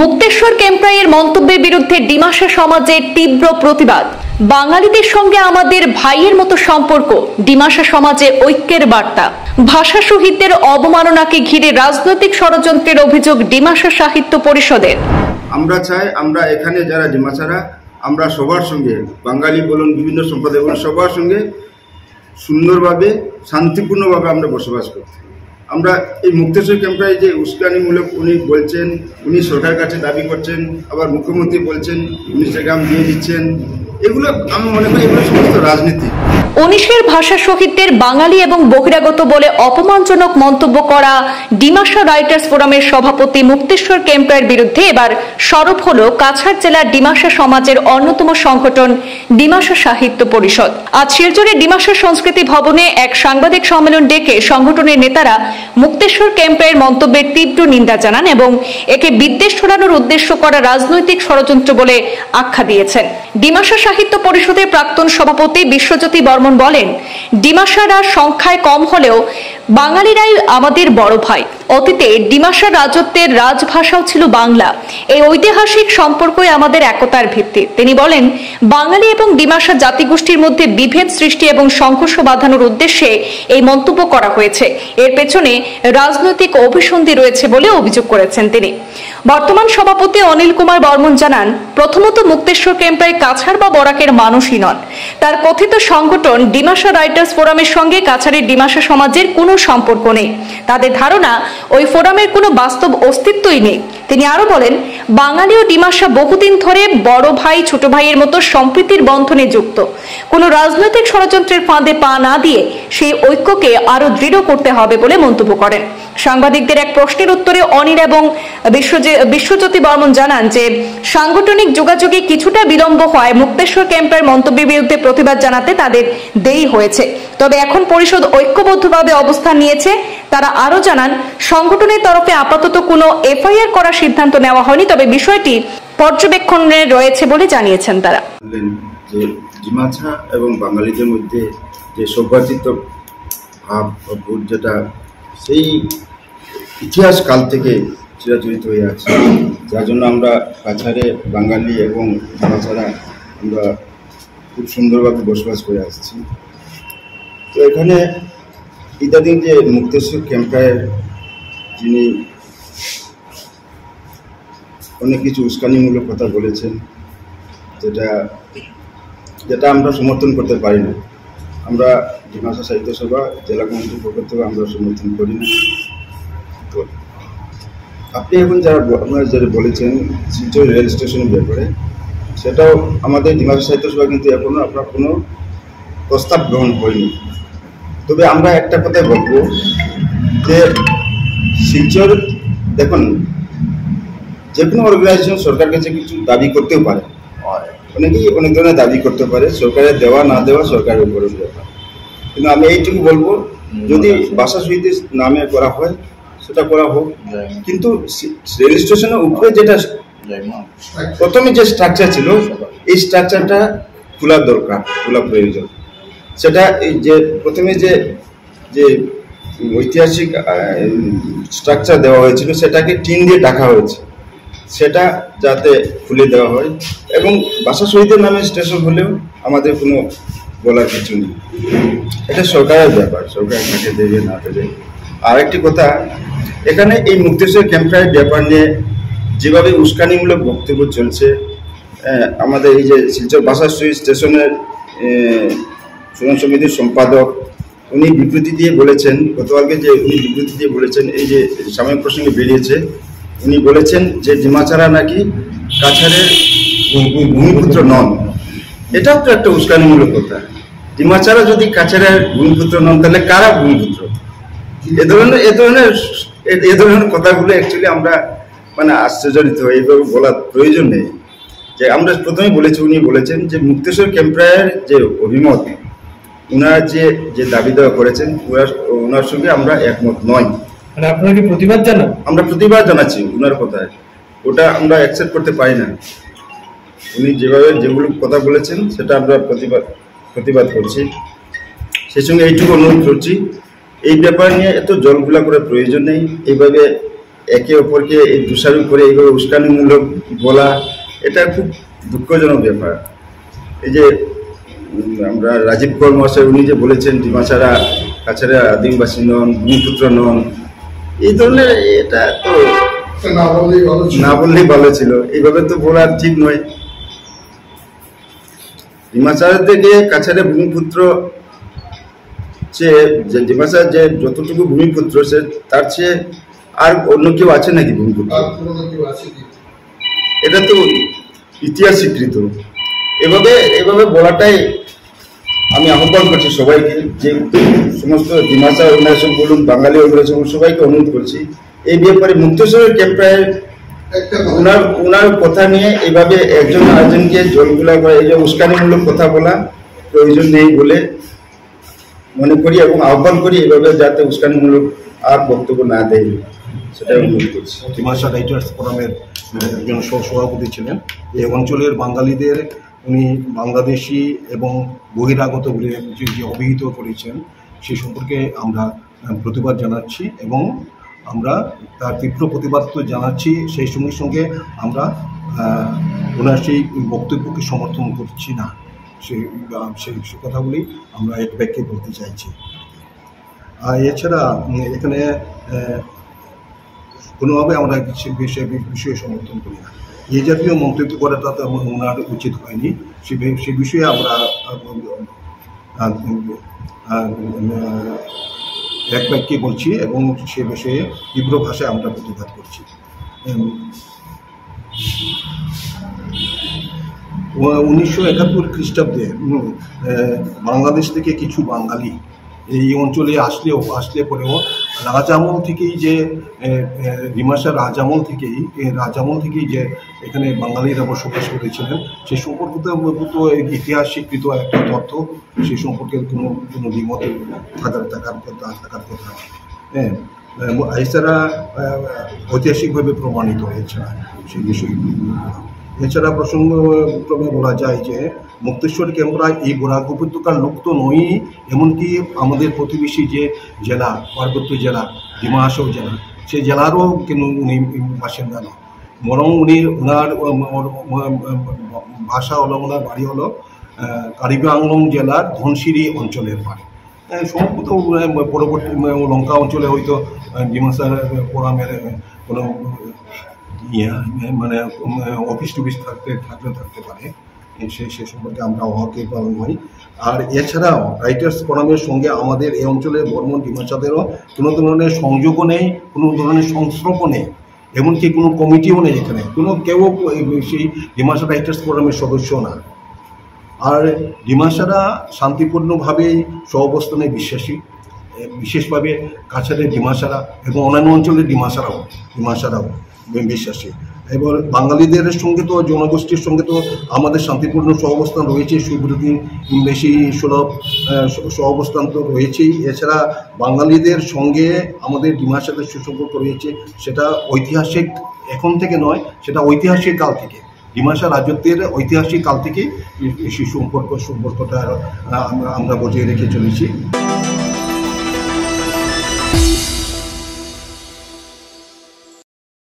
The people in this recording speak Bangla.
মুক্তেশ্বর ক্যাম্পরাইয়ের মন্তব্যের বিরুদ্ধে ডিমাসা সমাজের তীব্র প্রতিবাদ। বাঙালিদের সঙ্গে আমাদের ভাইয়ের মতো সম্পর্ক, ডিমাসা সমাজে ঐক্যের বার্তা। ভাষা শহীদদের অবমাননাকে ঘিরে রাজনৈতিক ষড়যন্ত্রের অভিযোগ ডিমাসা সাহিত্য পরিষদের। আমরা চাই আমরা এখানে যারা ডিমাসারা আমরা সবার সঙ্গে, বাঙালি বলুন বিভিন্ন সম্প্রদায় বলুন, সবার সঙ্গে সুন্দরভাবে শান্তিপূর্ণভাবে আমরা বসবাস করতে। আমরা এই মুক্তেশ্বর ক্যাম্পে যে উস্কানিমূলক উনি বলছেন, উনি সরকারের কাছে দাবি করছেন, আবার মুখ্যমন্ত্রী বলছেন 19 গ্রাম দিয়ে দিচ্ছেন, এগুলো আমি মনে করি এগুলো সমস্ত রাজনীতি। 19-এর ভাষা শহীদদের বাঙালি এবং বহিরাগত বলে অপমানজনক মন্তব্য করা ডিমাসা রাইটার্স ফোরামের সভাপতি মুক্তেশ্বর ক্যাম্পের বিরুদ্ধে এবার সরব হল কাছাড় জেলার ডিমাসা সমাজের অন্যতম সংগঠন ডিমাসা সাহিত্য পরিষদ। আজ শিলচরে ডিমাসা সংস্কৃতি ভবনে এক সাংবাদিক সম্মেলন ডেকে সংগঠনের নেতারা মুক্তেশ্বর ক্যাম্পের মন্তব্যের তীব্র নিন্দা জানান এবং একে বিদ্বেষ ছড়ানোর উদ্দেশ্য করা রাজনৈতিক ষড়যন্ত্র বলে আখ্যা দিয়েছেন। ডিমাসা সাহিত্য পরিষদের প্রাক্তন সভাপতি বিশ্বজ্যোতি বর্মন বলেন, ডিমাসারা সংখ্যায় কম হলেও বাঙালিরাই আমাদের বড় ভাই। অতীতে ডিমাসার রাজত্বের রাজভাষাও ছিল বাংলা। এই ঐতিহাসিক সম্পর্কই আমাদের একতার ভিত্তি। তিনি বলেন, বাঙালি এবং ডিমাসা জাতিগোষ্ঠীর মধ্যে বিভেদ সৃষ্টি এবং সংঘর্ষ বাঁধানোর উদ্দেশ্যে এই মন্তব্য করা হয়েছে। এর পেছনে রাজনৈতিক অভিসন্ধি রয়েছে বলে অভিযোগ করেছেন তিনি। বর্তমান সভাপতি অনিল কুমার বর্মন জানান, প্রথমত মুক্তেশ্বর ক্যাম্পে কাছাড় বা বরাকের মানুষই নন। তার কথিত সংগঠন ডিমাসা রাইটার্স ফোরামের সঙ্গে কাছাড়ের ডিমাসা সমাজের কোনো সম্পর্ক নেই। তাদের ধারণা ওই ফোরামের কোনো বাস্তব অস্তিত্বই নেই। তিনি আরো বলেন, বাঙালি ও ডিমাসা বহুদিন ধরে বড় ভাই ছোট ভাইয়ের মতো সম্প্রীতির বন্ধনে যুক্ত। কোনো রাজনৈতিক ষড়যন্ত্রের ফাঁদে পা না দিয়ে সেই ঐক্যকে আরো দৃঢ় করতে হবে বলে মন্তব্য করেন। সাংবাদিকদের এক প্রশ্নের উত্তরে অনিল এবং বিশ্বজ্যোতি বর্মন জানান যে সাংগঠনিক যোগাযোগে কিছুটা বিলম্ব হয় মুক্তেশ্বর ক্যাম্পের মন্তব্যের বিরুদ্ধে প্রতিবাদ জানাতে তাদের দেরি হয়েছে। তবে এখন পরিষদ ঐক্যবদ্ধভাবে অবস্থান নিয়েছে। তারা আরো জানান, সংগঠনের তরফে আপাতত কোনো এফআইআর করার সিদ্ধান্ত নেওয়া হয়নি, তবে বিষয়টি পর্যবেক্ষণে রয়েছে বলে জানিয়েছেন তারা। যে ডিমাসা এবং বাঙালিদের মধ্যে যে সৌভ্রাতৃত্ব ভাব যেটা সেই ইতিহাস কাল থেকে চিরাচরিত হয়ে আছে, যার জন্য আমরা কাছাড়ে বাঙালি এবং ডিমাসারা আমরা খুব সুন্দরভাবে বসবাস করে আসছি। তো এখানে ইদানিং যে মুক্তেশ্বর ক্যাম্পের যিনি অনেক কিছু উস্কানিমূলক কথা বলেছেন, যেটা আমরা সমর্থন করতে পারি না। আমরা ডিমাসা সাহিত্য সভা জেলা কমিটির পক্ষ থেকে আমরা সমর্থন করি না। তো আপনি এখন আপনারা যারা বলেছেন শিলচর রেল স্টেশনের ব্যাপারে, সেটাও আমাদের ডিমাসা সাহিত্য সভা কিন্তু এখনো আপনার কোনো প্রস্তাব গ্রহণ হয়নি। তবে আমরা একটা কথা বলবো যে শিলচর, দেখুন, যে কোনো অর্গানাইজেশন সরকারের কাছে কিছু দাবি করতেও পারে, অনেকেই অনেক ধরনের দাবি করতে পারে, সরকারের দেওয়া না দেওয়া সরকারের উপরে ব্যাপার। কিন্তু আমি এইটুকু বলবো, যদি ভাষা শহীদের নামে করা হয় সেটা করা হোক, কিন্তু রেল স্টেশনের উপরে যেটা প্রথমে যে স্ট্রাকচার ছিল, এই স্ট্রাকচারটা খোলার দরকার, খোলা প্রয়োজন। সেটা যে প্রথমে যে ঐতিহাসিক স্ট্রাকচার দেওয়া হয়েছিল সেটাকে টিন দিয়ে ঢাকা হয়েছে, সেটা যাতে খুলে দেওয়া হয়। এবং ভাষা শহীদের নামে স্টেশন হলেও আমাদের কোনো বলার কিছু নেই, এটা সরকারের ব্যাপার, সরকার তাকে দেবে না দেবে। আর একটি কথা, এখানে এই মুক্তেশ্বর ক্যাম্পের ব্যাপার নিয়ে যেভাবে উস্কানিমূলক বক্তব্য চলছে, আমাদের এই যে শিলচর ভাষা শহীদ স্টেশনের সুনাম সমিতির সম্পাদক উনি বিবৃতি দিয়ে বলেছেন, গতকালকে যে উনি বিবৃতি দিয়ে বলেছেন, এই যে সাময়িক প্রসঙ্গে বেরিয়েছে, উনি বলেছেন যে ডিমাসারা নাকি কাছাড়ের ভূমিপুত্র নন। এটাও তো একটা উস্কানিমূলক কথা। ডিমাসারা যদি কাছাড়ের ভূমিপুত্র নন, তাহলে কারা ভূমিপুত্র? এ ধরনের কথাগুলো অ্যাকচুয়ালি আমরা মানে আশ্চর্যজনিত হই, এইভাবে বলার প্রয়োজন নেই। যে আমরা প্রথমেই বলেছি, উনি বলেছেন যে মুক্তেশ্বর ক্যাম্পের যে অভিমত, উনার যে দাবি দেওয়া করেছেন, ওনার সঙ্গে আমরা একমত নই। মানে আপনারা কি প্রতিবাদ জানান? আমরা প্রতিবাদ জানাচ্ছি উনার কথায়, ওটা আমরা অ্যাকসেপ্ট করতে পারি না। উনি যেগুলো কথা বলেছেন সেটা আমরা প্রতিবাদ করছি। সেই সঙ্গে এইটুকু অনুরোধ করছি, এই ব্যাপার নিয়ে এত জলগুলা করার প্রয়োজন নেই। এইভাবে একে অপরকে এই দোষারোপ করে এইভাবে উস্কানিমূলক বলা, এটা খুব দুঃখজনক ব্যাপার। এই যে আমরা রাজীব কর মহাশয় উনি যে বলেছেন ডিমাসারা কাছাড়ে আদিবাসী নন, ভূমিপুত্র নন, এই ধরনের এটা তো না বললেই ভালো ছিল। এইভাবে তো বলা ঠিক নয়। ডিমাসারা থেকে কাছাড়ে ভূমিপুত্র যে ডিমাসার যে যতটুকু ভূমিপুত্র সে তার চেয়ে আর অন্য কেউ আছে নাকি ভূমিপুত্র? এটা তো ইতিহাস স্বীকৃত। এভাবে বলাটাই আমি আহ্বান করছি সবাইকে, যে সমস্ত ডিমাসা অর্গানাইজেশন বলুন, বাঙালি অর্গানাইজেশন, সবাইকে অনুরোধ করছি এই ব্যাপারে মুক্তেশ্বরের ক্যাম্পের ওনার কথা নিয়ে এইভাবে একজন আরেকজনকে জলগুলা বা এই যে উস্কানিমূলক কথা বলা প্রয়োজন নেই বলে মনে করি, এবং আহ্বান করি এভাবে যাতে উস্কানিমূলক আর বক্তব্য না দেয়, সেটাই অনুরোধ করছি। ডিমাসা রাইটার্স ফোরামের একজন সভাপতি ছিলেন। এই অঞ্চলের বাঙালিদের উনি বাংলাদেশি এবং বহিরাগত বলে যে অভিহিত করেছেন সে সম্পর্কে আমরা প্রতিবাদ জানাচ্ছি, এবং আমরা তার তীব্র প্রতিবাদ তো জানাচ্ছি, সেই সঙ্গে সঙ্গে আমরা ওনার সেই বক্তব্যকে সমর্থন করছি না, সেই কথাগুলি আমরা এক বাক্যে বলতে চাইছি। আর এছাড়া এখানে কোনোভাবে আমরা বিষয়ে সমর্থন করি না। এই জাতীয় মন্তব্য করাটা তো ওনার উচিত হয়নি, সে বিষয়ে আমরা এক বাক্যে বলছি এবং সে বিষয়ে তীব্র ভাষায় আমরা প্রতিবাদ করছি। 1971 খ্রিস্টাব্দে বাংলাদেশ থেকে কিছু বাঙালি এই অঞ্চলে আসলে পরেও রাজামল থেকেই যে ডিমাসা রাজামল থেকেই যে এখানে বাঙালিরা বসবাস করেছিলেন সে সম্পর্কিত ইতিহাস স্বীকৃত একটা তথ্য, সে সম্পর্কে কোনো দ্বিমত থাকার কথা। হ্যাঁ, এছাড়া ঐতিহাসিকভাবে প্রমাণিত হয়েছে না সেই বিষয়গুলি। এছাড়া প্রসঙ্গক্রমে বলা যায় যে মুক্তেশ্বর ক্যাম্পরা এই বরাক উপত্যকার লোক তো নয়, এমনকি আমাদের প্রতিবেশী যে জেলা, পার্বত্য জেলা ডিমা হাসাও জেলা, সেই জেলারও কিন্তু উনি বাসিন্দা নয়, বরং ওনার ভাষা হলো, ওনার বাড়ি হলো কার্বি আংলং জেলার ধনশিরি অঞ্চলের বাড়ি। সম্ভবত পরবর্তী লঙ্কা অঞ্চলে হয়তো ডিমাসা ফোরামের কোনো মানে অফিস টুফিস থাকতে পারে, সে সম্পর্কে আমরা অহকে পালন হই। আর এছাড়াও রাইটার্স ফোরামের সঙ্গে আমাদের এই অঞ্চলের বর্মন ডিমাসাদেরও কোনো ধরনের সংযোগও নেই, কোনো ধরনের সংস্রবও নেই, এমনকি কোনো কমিটিও নেই, এখানে কেউ সেই ডিমাসা রাইটার্স ফোরামের সদস্য না। আর ডিমাসারা শান্তিপূর্ণভাবেই সহাবস্থানে বিশ্বাসী, বিশেষভাবে কাছাড়ের ডিমাসারা এবং অন্যান্য অঞ্চলের ডিমাসারাও বিশ্বাসী। এবার বাঙালিদের সঙ্গে তো জনগোষ্ঠীর সঙ্গে তো আমাদের শান্তিপূর্ণ সহাবস্থান রয়েছে, সুবিধি বেশি সুলভ সহাবস্থান তো রয়েছেই। এছাড়া বাঙালিদের সঙ্গে আমাদের ডিমাসাদের সুসম্পর্ক রয়েছে, সেটা ঐতিহাসিক এখন থেকে নয়, সেটা ঐতিহাসিক কাল থেকে, ডিমাসা রাজত্বের ঐতিহাসিক কাল থেকে সেই সম্পর্কটা আমরা বজায় রেখে চলেছি।